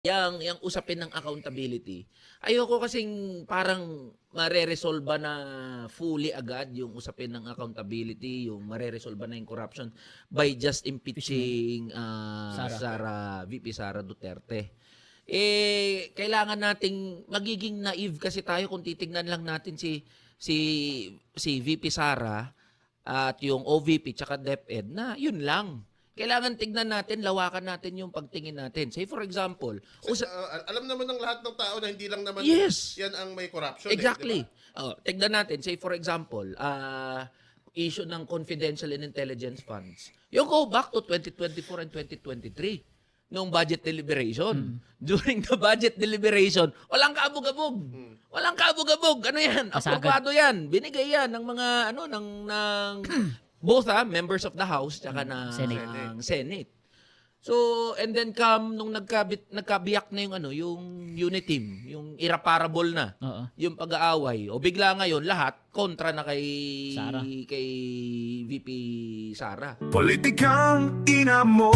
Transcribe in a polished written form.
Yang usapin ng accountability, ayoko kasing parang mareresolba na fully agad yung usapin ng accountability, yung mareresolba na yung corruption by just impeaching VP Sara Duterte. Kailangan nating magiging naive kasi tayo kung titignan lang natin si VP Sara at yung OVP tsaka DepEd na yun lang. Kailangan tignan natin, lawakan natin yung pagtingin natin. Say for example, alam naman ng lahat ng tao na hindi lang naman yes, yan ang may corruption. exactly. Diba? Tignan natin, say for example, issue ng confidential and intelligence funds. You go back to 2024 and 2023 nung budget deliberation. During the budget deliberation, walang kaabog-abog. Walang kaabog-abog. Ano yan? Aprobado yan. Binigay yan ng mga ng both members of the House tsaka ng Senate. So, and then nung nagkabiyak na yung unit team, yung irreparable na, yung pag-aaway. O bigla ngayon lahat kontra na kay VP Sara. Politikang ina mo